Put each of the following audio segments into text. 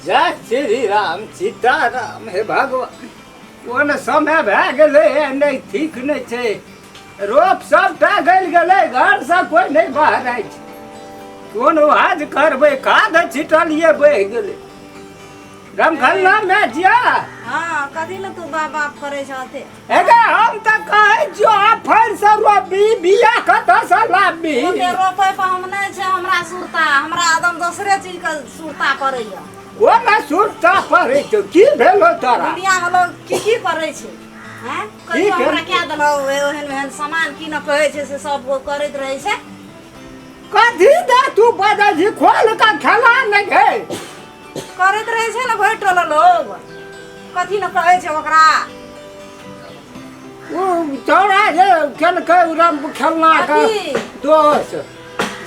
जय श्री राम सीताराम हे भगवान कोन समय भए गेलै नहीं ठीक नहीं छै रोप सबटा गल गेलै घर से कोई नहीं बाहर आइ छै कोन आज करबै खाद छिटलिए बहि गेलै रमखल्ला में जिया हाँ कथी ल तू बाप बाप करे छथे एगे हम त कहै जो फर से रोपी बिया कत से लाबी ओते रोपै पर हम नहीं छै हमरा सुरता हमरा एकदम दूसरे चीज के सुरता पड़ैया ओ ना सुरता पड़ै छै की भेलो तोरा दुनिया में लोग की पड़ै छै हैं कहियो हमरा क्या देलो ओहन ओहन सामान की न कहै छै से सब वो करैत रहै छै कथी दे तू बजा जी खोल का खेला नहीं गए करैत रहै छै न भैटल लोग कथी न कहै छै ओकरा ओ तोरा जे खेलकै उरम खेलना का दोस्त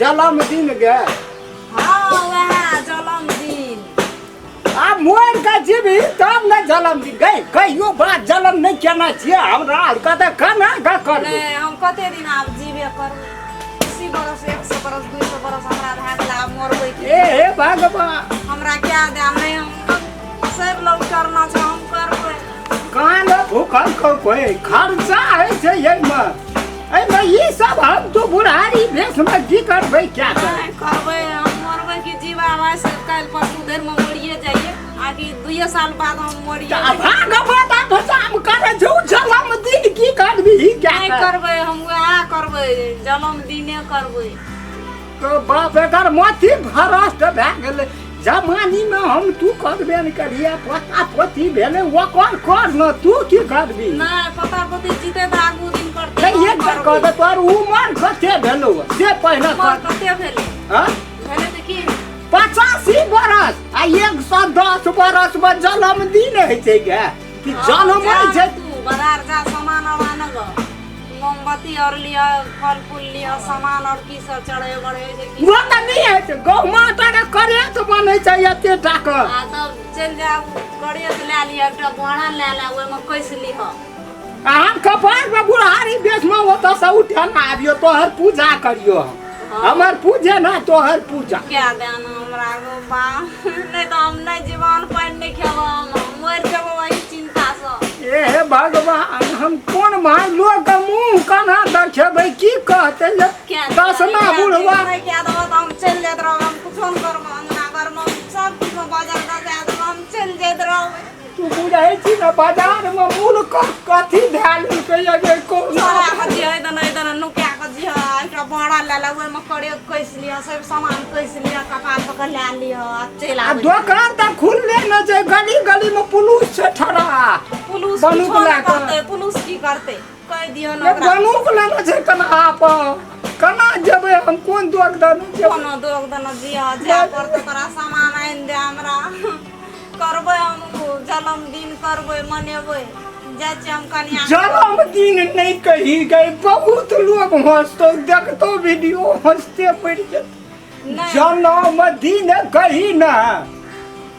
जन्मदिन गे हाँ वह जन्मदिन आ मोर का जीवी तब न जन्मदिन गई कहियो बात जन्म नहीं केना छियै हमरा कते खाना का कर नहीं हम कते दिन आब जीवे करबै 80 बरस 100 बरस 200 बरस हमरा भए गेल आब मरबै की ए भगवान हमरा क्या दे नहीं हम सब लोग करना छै हम करबै कान भूखल को कोई खर्चा है छै एमे ई सब हम तो बुढ़ारी भेष में की करबै क्या नहीं करबै हम मरबै की जीवा वैसे काल परसू देर में मरिए जाइए आकि 2 साल बाद हम मरिए भगवान तो हम करे जो जन्मदिन की करबी क्या नहीं करबै हम वह करबै जन्मदिने करबै तो बाप एकर मोती भरस्ट भए गेलै जमानी में हम तू करबे नहीं करिए पता पोती भेले वो कौन कर न तू की करबी नहीं पता पोती जीते त आगू दिन करते नहीं ये कर दे तोर उमर कते भेलो से पहले उमर कते भेले हां भेले त की 85 बरस आ 110 बरस में जन्मदिन है छै गे कि जन्म है छै तू बाजार जा सामान और आनग मोमबत्ती और लिया फल फूल लिया सामान और की सब चढ़े बढ़े छै की वो त नहीं है छै गौ माता के करे तो बनै छै एते टाक आ तब चल जाब करे त ले लिया एकटा बोड़ा ले ले ओय में कैस लिह हम कपार पे बुढ़ारी बेच में होता से उठा ना आबियो तोहर पूजा करियो हमर पूजे ना तोहर पूजा क्या देना हमरा गो बा नहीं तो हम नहीं जीवन पाइन नहीं खेबो हम मर जेबो वही चिंता से ए भगवान हम कोन भाई लोग के मुंह कना देखेबै की कहते क्या दसना बुढ़वा नहीं क्या दो हम चल जात रहो हम कुछ हम करबो अंगना घर में सब कुछ में बाजार द जात हम चल जात रहो तू बुझाई छी ना बाजार में मूल कथी ध्यान कहियो जे कोन सारा कजी है त नहीं त नुकिया कजी है एकटा बड़ा ले ले ओय में करे कैस लिया सब सामान कैस लिया कपाल पकड़ ले लिया चला आ दुकान त खुलले न जे गली गली में पुलिस से ठड़ा पुलिस बंदूक कुछो ला नहीं के। करते पुलिस की करते कह दियो ये ना ओकरा बनुक लेना छै कना आप कना जेबै हम कोन दुख दनु कोनो दोग दन जिया जा करते तोरा सामान आइन दे हमरा करबै हम जन्मदिन करबै मनेबै जाय छी हम कनिया जन्मदिन नहीं कही गए बहुत लोग हंसतो देखतो वीडियो हंसते पड़ जेत नहीं जन्मदिन कही ना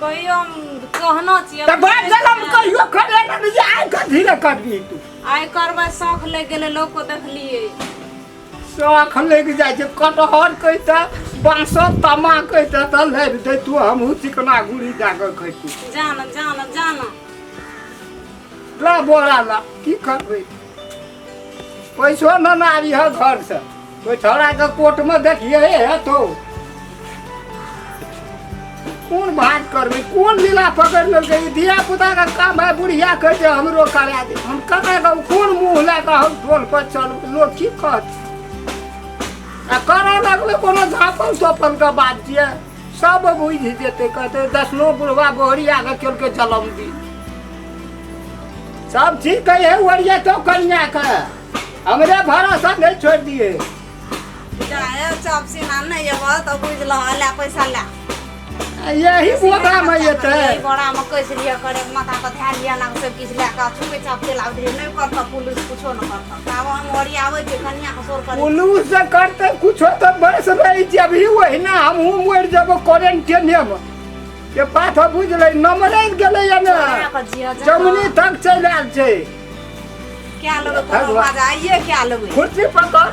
कहियो हम कहना छियै त बात जन्म कहियो करे ना जे आइ कथी रे करबी तू आइ करबै शौक ले गेले लोग को देखलिए शौख लग जाय छै कटहर कहता बांस तमा कहता त ले दे तू हमहु चिकना गुड़ी जाके खैतू जान जान जान ला बोरा ला की करबै पैसो न नारी है घर से कोई छोड़ा के कोर्ट में देखिए है तो कौन बात करबै कौन लीला पकड़ लेलकै धिया पुता का काम है बुढ़िया कह दे हमरो करा दे हम करा कौन मुंह ला के हम टोल पर चल लोग की कहत आ करा लगबै कोनो झापल तोपल के बात छियै सब बुझ जेतै कहते 10 बुढ़वा बोहरिया के केलकै जन्मदिन सब ठीक है वरिया तो कन्या का हमरे भरोसा नहीं छोड़ दिए जाए चपसी ना नहीं अब तो बुझ ल ले पैसा ले यही बोरा में येते यही बोरा में कैसे लिया करे माथा पर ध्यान लिया ना सब किछ ले का छुपे चाप के लाव दे नहीं करता पुलिस कुछो न करता काव हम ओरी आवे के कन्या का सोर करे पुलिस से करते कुछ तो बस रही जब ही वही ना हम मर जब क्वारंटाइन में के बात बुझ ले नंबर गेले या ना जमनी तक चल आल छै क्या लोग कोनो बाजा आइए क्या लोग कुर्सी पकड़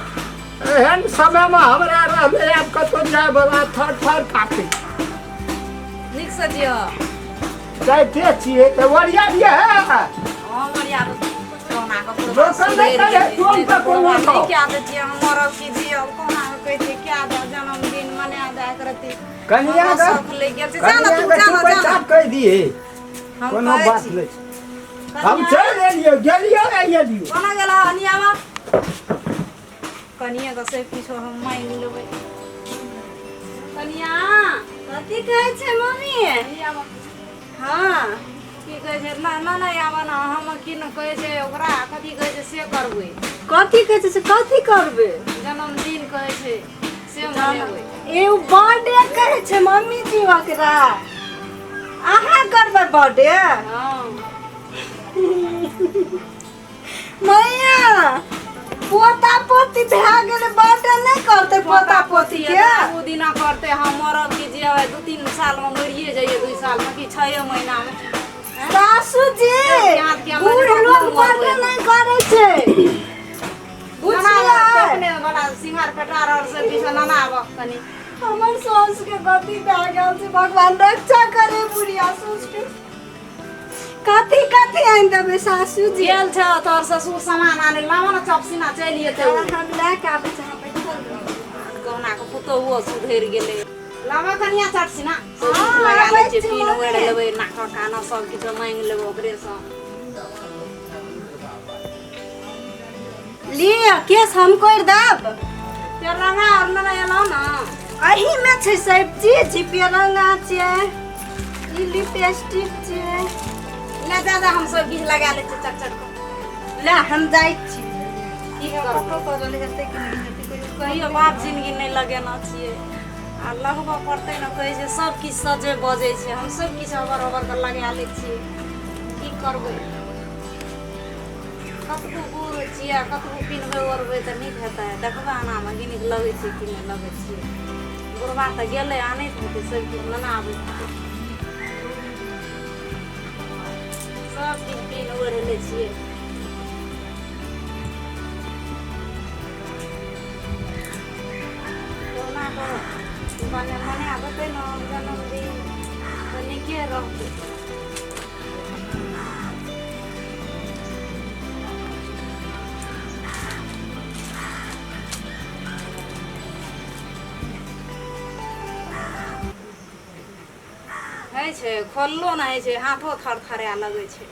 एहन समय में हमरा रहले अब कतो जाय बाबा थर थर काटे निक से दियो चाहते छिए तो वरिया दिए है हां बढ़िया कोना का पूरा दोसर नहीं करे तुम पे कोनो नहीं क्या देती हमर की दियो कोना कहै छै क्या दो जन्मदिन मना दे करती कनिया का सब ले गेल छै जाना तू जाना पैसा कह दिए कोनो बात नहीं हम चल एलियो गेलियो एलियो कोना गेला अनियावा कनिया का से किछो हम मांग लेबै कनिया कथी कहै छै मम्मी अनियावा हां की कहै छै ना ना ना आवा ना हम की न कहै छै ओकरा कथी कहै छै से करबै कथी कहै छै से कथी करबै जन्मदिन कहै छै से मनेबै ए बर्थडे कहै छै मम्मी जी ओकरा अहाँ करबै बर्थडे हां मैया पोता पोती भए गेलै बर्थडे नहीं करते पोता पोती के दू दिना करते हम मरब की जे 2-3 साल में मरिए जाइए 2 साल में कि 6 महीना में सासू जी बूढ़ लोग बर्थडे नहीं करे छै बुझलिए अपने वाला सिंगार पेटार और सब किछ नाना आब कनी हमर सास के गति भए गेल छै भगवान रक्षा करे बुढ़िया सास के कथी कथी आनि देबै सासू जी गेल छ तोर ससुर सामान आने लामा न चपसिना चलि जेतै हम लए के आबै छै हम बैठल कौना के पुतोहुओ सुधरि गेलै लामा कनिया चपसिना सब हाँ, लगा लै छै आबै पीन छै ओढ़ लेबै नाक कान सब किछ मांगि लेबै ओकरे सँ लिए केस हम कर देब ते रंगा और न एलो न अही में छै सब चीज पेरंगा छै ई लिपस्टिक छै ले जा हम सब किछ लगा लै छै चट चट ले हम जाइ छी की करब फोटो कर ले हेतै कि नहीं हेतै कहियो बाप जिंदगी नहीं लगेना छियै आ लगबऽ पड़तै न कहै छै सब किछ सजे बजै छै हम सब किछ अबर अबर के लगा लै छियै की करबै कतबो बूढ़ छियै कतबो पिन्हबै ओढ़बै तऽ नीक हेतै देखबै आनामे कि नीक लगै छै कि नहि लगै छियै बुढ़बा तऽ गेलै आनैत हेतै सब किछ लेना आबै हेतै सब किछ पिन्ह ओढ़ि लै छियै मने आबते न जन्मदिन तऽ नीके रहतै होइ छै खोललो नहि होइ छै हाथो थरथराए लगै छै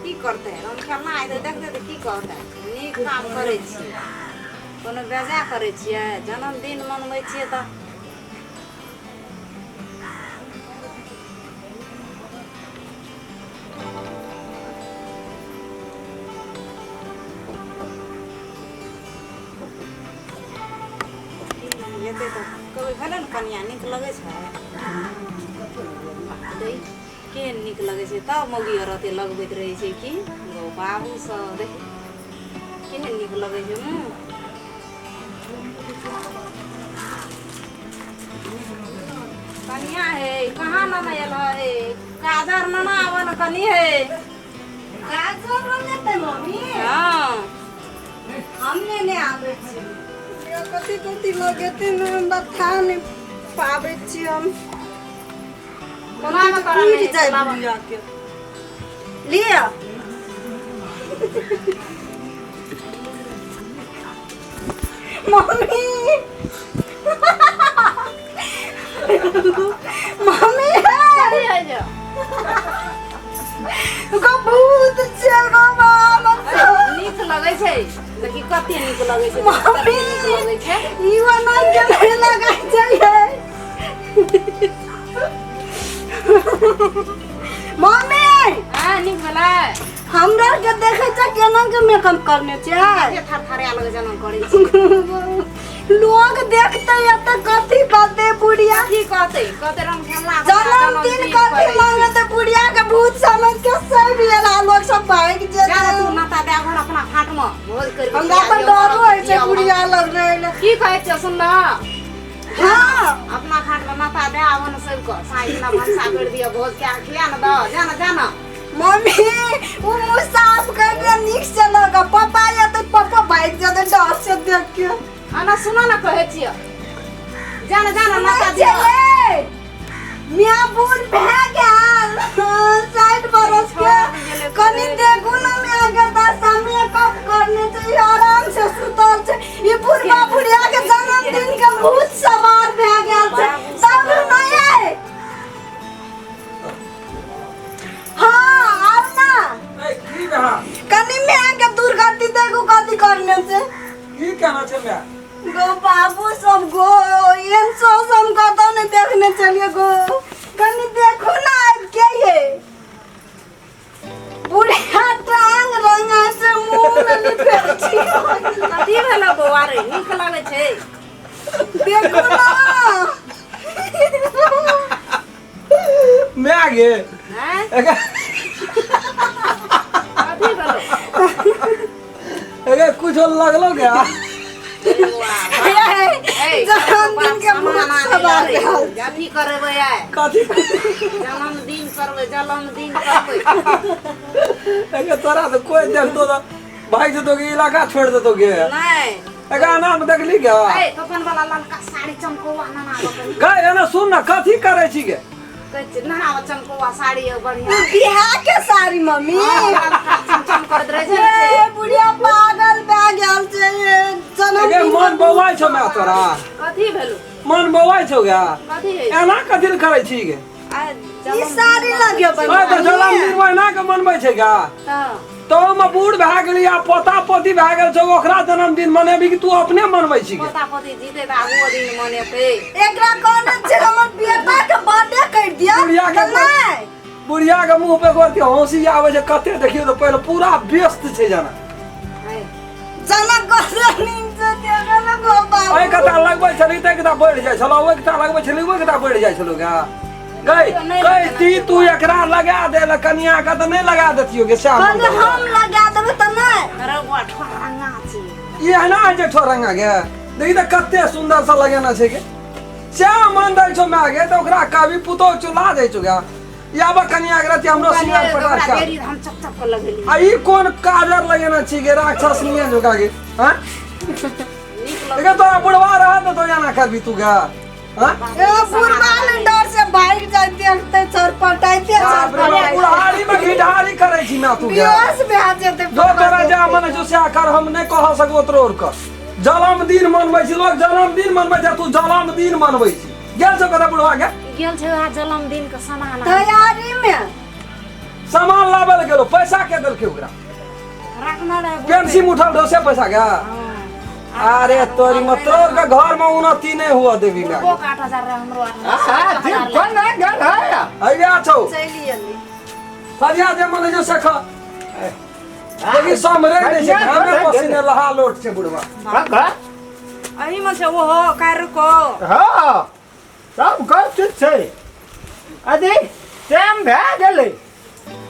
की करतै हम खेलना हेतै देखतै तऽ की करतै नीक काम करै छियै कोनो बेजा करै छियै जन्मदिन मनबै छियै तऽ हेतै तऽ कहबै भेलै ने कनिया नीक लगै छै दै के नीक लगै छै तब मौगी और अते लगबैत रहै छै कि गो बाबू सब देख केहन नीक लगै छै कनिया हे कहाँ नाना आयल हे काजर नाना आबऽ न कनी हे काजर लेतै मम्मी हाँ हमने ने आबै छी कथी कथी लगेतै न बता नहीं पाबै छी हम कोना में करा गिर नहीं जाए बाबा बुढ़िया के लिया मम्मी मम्मी कथी है जो को भूत छै गो मामा नीक लगै छै देखी कते नीक लगै छै मम्मी कते नीक लगै छै ई वाला के नहीं लगाई चाहिए मम्मी हां नीक भेलै हमरा के देखे छ केना के मेकअप करने छै कते थरथराए लगै जनम करै छै लोग देखते या त कथी कहते बुढ़िया की कहते कहते रंग खेलना जन्मदिन कथी मांगते बुढ़िया के भूत समझ के सब एला लोग सब भाग जे जा तू नाता दे घर अपना फाट में भोज कर हमरा पर डरो है छै बुढ़िया लग रहले की कहै छै सुन ल हां अपना फाट में माता दे आवन सब को साई ना भंसा कर दिया भोज के खिया न द जाना जाना मम्मी वो मुंह साफ करके निक से लगा पापा या तो पापा भाग जाते डर से देख के आना सुना ना कहे छियै जाना जाना माता जी चले मियां बूढ़ भए गेल 60 बरस के कनी देखू ना मियां के दशा मेकअप करने चाहिए आराम से सुतल छै ई बुढ़वा बुढ़िया के जन्मदिन के भूत सवार भए गेल छै सब नहीं है हां आउ ना की कहा कनी मियां के दुर्गति देखू कथी करने छै की कहना छै मैं गो बाबू सब गो एन सो हम कतौ नहीं देखने चलिए गो कनी देखो ना आज के ये बुढ़िया टांग रंगा से मुंह में लिपेट छी कथी भेलो बौआ रे नीक लागे छै देखो ना मैं आगे हैं एगे कथी भेलो एगे कुछ लगलो क्या जन्मदिन के भूत सवार भेल जाति करबै आइ कथी जन्मदिन करबै जन्मदिन करबै एगे तोरा तो कोई देखतो तो भाई से तो के इलाका छोड़ देतो के नहीं एगे नाम देखली क्या ए कफन वाला ललका साड़ी चमकौआ नाना बकरी गए ना सुन ना कथी करे छी के कहै छै नाना चमकौआ साड़ी है बढ़िया बियाह के साड़ी मम्मी चमचम करत रहे छै ए बुढ़िया पागल भए गेल छै एगे जन्मदिन मन बौआई छौ मैं तोरा कथी भेलो मन बौआई छौ क्या कथी है एना कथी करे छी के ई साड़ी लगे ओए तो जन्मदिन महीना के मनबै छै क्या हां तो हम बूढ़ भए गेली आ पोता पोती भए गेल छौ ओकरा जन्मदिन मनेबी कि तू अपने मनबै छी के पोता पोती जीते त आगो दिन मनेतै एकरा कोन छै हमर बेटा के बर्थडे कर दिया बुढ़िया के नहीं बुढ़िया के मुंह पे गोर के हंसी आवे छै कते देखियो तो पहले पूरा व्यस्त छै जाना जना गोसनीन से देखा ना गो बाबू ओए कता लगबै छली त कता बढ़ जाइ छलो ओए कता लगबै छली ओए कता बढ़ जाइ छलो क्या गई गई ती तू एकरा लगा दे ल कनिया का त नहीं लगा देतियो के श्याम कहले हम लगा देबै त नहीं अरे वो ठोरंगा छी ये है ना जे ठोरंगा के देखि त कते सुंदर सा लगेना छै के श्याम मन दै छौ मैं गे त ओकरा कभी पुतो चुला दै छौ क्या याबा कनिया के रहती हमरो सिंगार पटार का देरी हम चप चप कर लगेली आ ई कोन काजर लगेना छी के राक्षस नियन जोगा के हां नीक देखा तो बुढ़वा रहा तो जाना करबी तू क्या हां ए बुढ़वा ने डर से भाग जाते हटते सर पटाइते सर बुढ़ारी में घिढारी करे छी ना तू क्या बेहोश भए जेते जो तोरा जा मन जो से कर हम नहीं कह सकबो तोर कर जन्मदिन मनबै छी लोग जन्मदिन मनबै छै तू जन्मदिन मनबै छी गेल छ कता बुढ़वा के गेल छै आ जन्मदिन के सामान तैयारी में सामान लाबल गेलो पैसा के देलके ओकरा रखना रहे पेंसिल उठल दो से पैसा का अरे तोरी मतलब के घर में उन्नति नहीं हुआ देवी में वो 8000 रहे हमरो आ दिन कोन ना गल है अइया छौ चली अली सरिया जे मन जो सख देखि समरे दे छै हमें पसीने लहा लोट छै बुढ़वा का अही में से वो हो कार को हां सब गलत छै अदे टाइम भए गेलै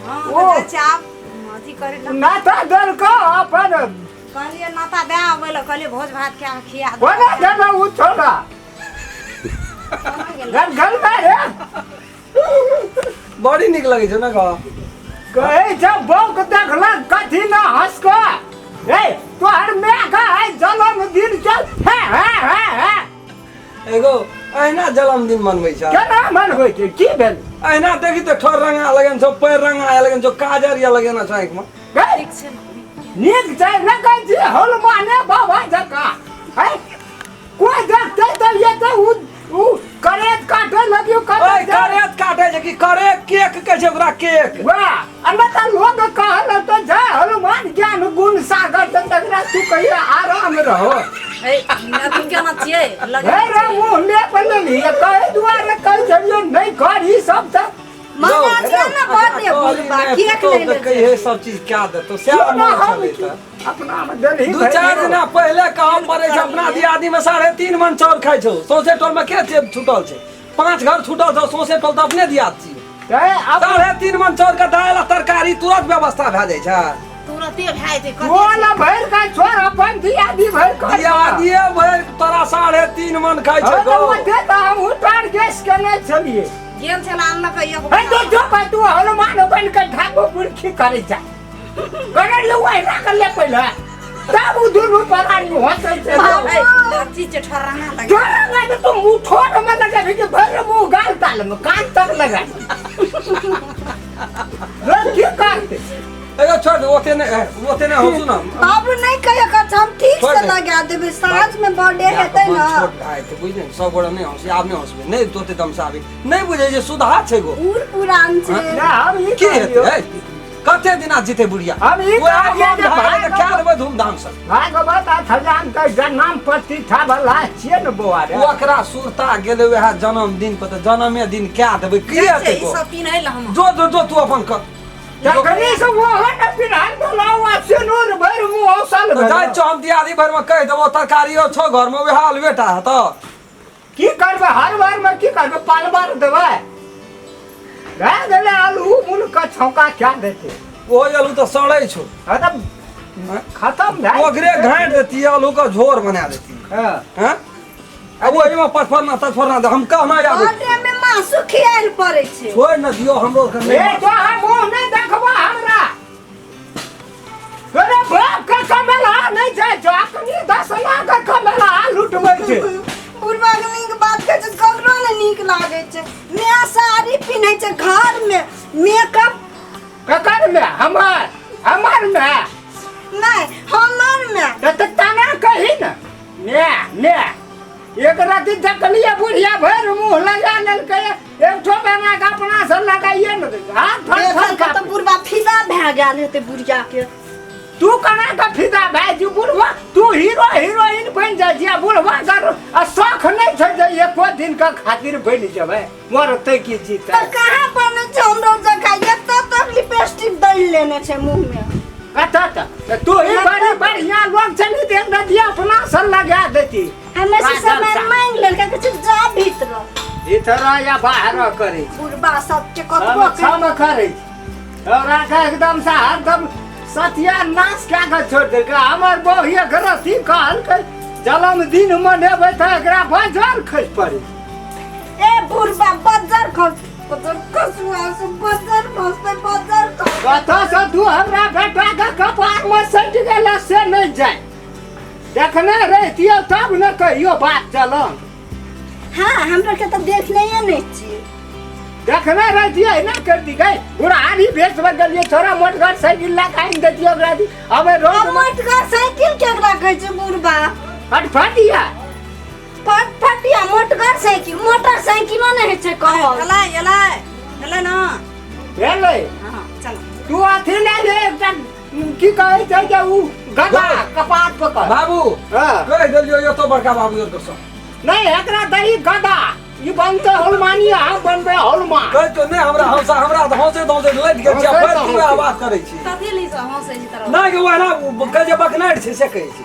हां ओ। चाप अथी करे ना नाता दल को अपन कहलिए नाता दे आबै ल कहलिए भोज भात के खिया दे कोना देना उ छोड़ा गल गल रे बड़ी निक लगे छै ना का कहे जब बौक देखला कथी ना हंस को ए तोहर मैं का है जन्मदिन चल है एगो अहिना जन्मदिन मनबै छै केना मन होय छै की भेल अहिना देखि त ठोर रंगा लगन छौ पैर रंगा लगन छौ काजर या लगेना छै आंख में ठीक छै नीक छै लगै छै हनुमाने बाबा जका है कोई देखते तो ये तो उ करेत काटे लगियो ओए करेत काटे छै कि करे केक कहै छै ओकरा केक वाह अन्नता लोग कहल तो जय हनुमान ज्ञान गुण सागर तकरा तू कहिया आराम रहो ए अथी केना छियै हे रे मुंह ले पलली कहे दुआरे कह जइयो नहीं कर ई सब त मना दिया ना बर्थडे बुढ़वा केक तो ले ले कहिए सब चीज क्या दे तो श्याम मन चले त अपना में दलही दू चार दिन पहले काम पड़े छै अपना दियादी में 3.5 मन चाउर खाइ छौ सौसे टोल में के छूटल छै 5 घर छूटल छौ सौसे टोल त अपने दियाद छी अब 3.5 मन चाउर के दाल तरकारी तुरंत व्यवस्था भए जाइ छै तुरंते भाई छै कोन भर का छोर अपन दियादी भर कर दियादी भर तोरा 3.5 मन खाइ छै तो मते त हम उतार गैस केने छलिए गेल छला अनलक एगो हे तो जो पर तू हनुमान बन के ठाकुर पुरखी करे जा करे लुआई रख ले पहले तब वो दुनू परानी होते थे लड़की से ठहराना लगे छोरा लगे तो मुंह ठोर में लगे भी कि भर मुंह गाल ताल में कान तक लगा लोग क्या करते एगो छोड़ ओते ने हो सुना बाबू नहीं कहे कर हम ठीक से लगा देबे साँझ में बर्थडे हेतै ना छोड़ आए थे बुझने सब गोड़ा नहीं हंसी आप नहीं हंसबे नहीं तोते दम से आबे नहीं बुझे जे सुधा छे गो पूर पुरान छे ना हम ये के हेतै कते दिना जीते बुढ़िया हम ई वो आप कार्य जे भाई भाई क्या देबे धूमधाम से भागवत खजान का जन्म प्रतिष्ठा वाला छिए न बुआ रे ओकरा सुरता गेले वह जन्मदिन पर त जन्मे दिन क्या देबे की हेतै ई गो सब पिन्है ल हम जो तू अपन कर तखनी से वो न पिनान बोलावा सिनुर भर मुंह औसल तो जाय छो हम दियादी भर में कह देबो तरकारियो छो घर में वह हाल बेटा है तो की करबे हर बार में की करबे पाल बार देबे रह गेले आलू मुल का छौका क्या देते वो आलू तो सड़ै छो खत्म खत्म भाई ओकरे घाट देती आलू का झोर बना देती हां हैं अब वही में पचफरना तचफरना हम कहना याद बर्थडे में मासु खियाल पड़े छे छोड़ न दियो हमरो के ए तो हम मुंह नहीं देखबा हमरा तोरे बाप का कमला नहीं जाय जो अखनी 10 लाख का कमला लुटबै छै पूर्वाग्नि के बात के जे ककरो ने नीक लागे छे नया साड़ी पिन्है छे घर में मेकअप ककर में हमर में नहीं हमर में त तना कही न ने एक राती देखलिए बुढ़िया भर मुंह लगा लेलकै एक ठो बना के अपना से लगाइए न हाथ देखल फड़ के तो बुढ़वा फिदा भए गेल हेते बुढ़िया के तू कना का फिदा भाई जी बुढ़वा तू हीरो हीरोइन बन जा जिया बुढ़वा कर शौक नहीं छै जे एको दिन का खातिर बन जेबै मरते की जीत तो कहां बने छे हमरो जगह एत तक लिपस्टिक दल लेने छे मुंह में कता त तू ही बड़ी बढ़िया लोग चली दे नदिया अपना से लगा देती हमें से समय मांग लेलका कि जा भीतर भीतर या बाहर करे बुढ़वा सबके कतबो हम छम करे और आका एकदम से हरदम सत्यानाश क्या कर छोड़ दे हमर बहु गलती कहल के जन्मदिन मनेबै त एकरा बाजार खस पड़े ए बुढ़वा बाजार खस कसुआ से बाजार खसते बाजार कथा से तू हमरा बेटा के कपार में सट गेला से नहीं जाए देखने रहतियो तब न कहियो बात चलन हां हमरा के तो देखने ही नहीं छी देखने रहतियो ना कर दी गई बुढ़ारी भेस बदलिए छोरा मोटगर साइकिल ला काइन देतियो ओकरा दी हमें रोड मोटगर साइकिल केकरा कहै छै बुढ़वा फटफटिया फटफटिया मोटरसाइकिल नहीं छै कहल एलै ना भेलै हां चल तू अथी ले ले एकटा की कहै छै जे उ गदा कपाट पकड़ बाबू हां कह देलियो यो तो बड़का बाबू यो तो नहीं एकरा दही गदा ई बनते हनुमानी हम बनबे हनुमान कह तो नहीं हमरा तो हंसे दौसे लट के जा पर तू आवाज करै छी कथी ली से हंसै छी तरह ना के वाला कह जे बकनाट छै से कहै छी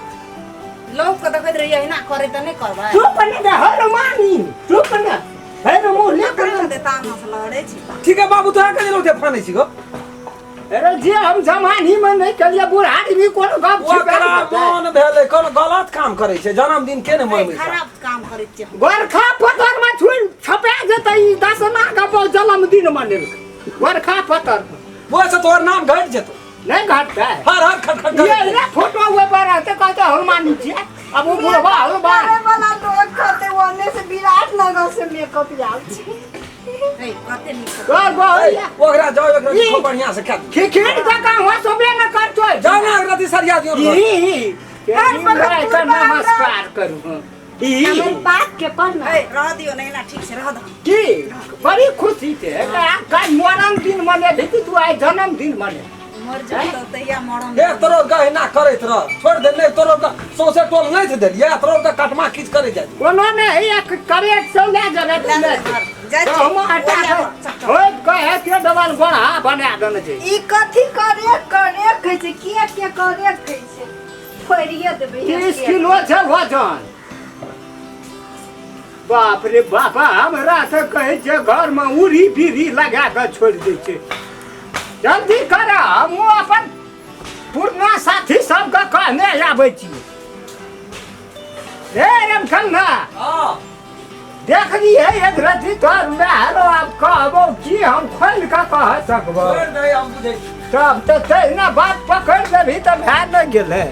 लोग के देखैत रहिए एना करे त नहीं करबै तू बने दे हनुमानी तू बने है न मुंह ले कर कर देता हम से लड़े छी ठीक है बाबू तोरा कने लोटे फानै छी गो अरे जे हम जमानी में नहीं कलिए बुढ़ारी भी कोनो गप वो करा मन भेले कोनो गलत काम करे छै जन्मदिन केने मनबै छै खराब काम करे छी बरखा पतर में छुई छपा जेतै 10 लाख का जन्मदिन मनेल बरखा पतर वो से तोर नाम घट जेतो नहीं घटता है हर खट ये ना फोटो हुए पर रहते कहते हनुमान जी अब वो बुढ़वा हनुमान अरे वाला लोग कहते ओने से विराट नगर से मेकअप आल छी ए कते निक कर बोलिया ओकरा जाओ ओकरा खूब बढ़िया से खा खिखिर का काम हो सोबे न कर तो जाना ओकरा दी सरिया दियो का नमस्कार करू हमर बात के पर ना ए रह दियो नहीं ना ठीक से रह द की बड़ी खुशी थे का मोरन दिन मने भी तू आए जन्मदिन मने मर जाए तो तैया मरम ए तोरो गहना करैत रह छोड़ दे नहीं तोरो का सोसे टोल नहीं थे देलिए तोरो का कटमा खींच करे जाय कोनो ने एक करेट से ले जाने तुमने जा तो हम हटा होय कहे के डबल बड़ा बना देने छै ई कथी करे कहै छै के करे कहै छै फोड़िए देबै 30 किलो छै वजन बाप रे बाबा हमरा से कहे छै घर में उरी बीरी लगा के छोड़ दै छै जल्दी कर हम अपन पुरना साथी सबके कहने आबै छी रे रमखन्ना हां देख लिए एक रति तोर में हेलो अब कहबो की हम खोल के कह सकबो छोड़ दे हम बुझै तब तो तेना बात पकड़ देभी तो भै न गेलै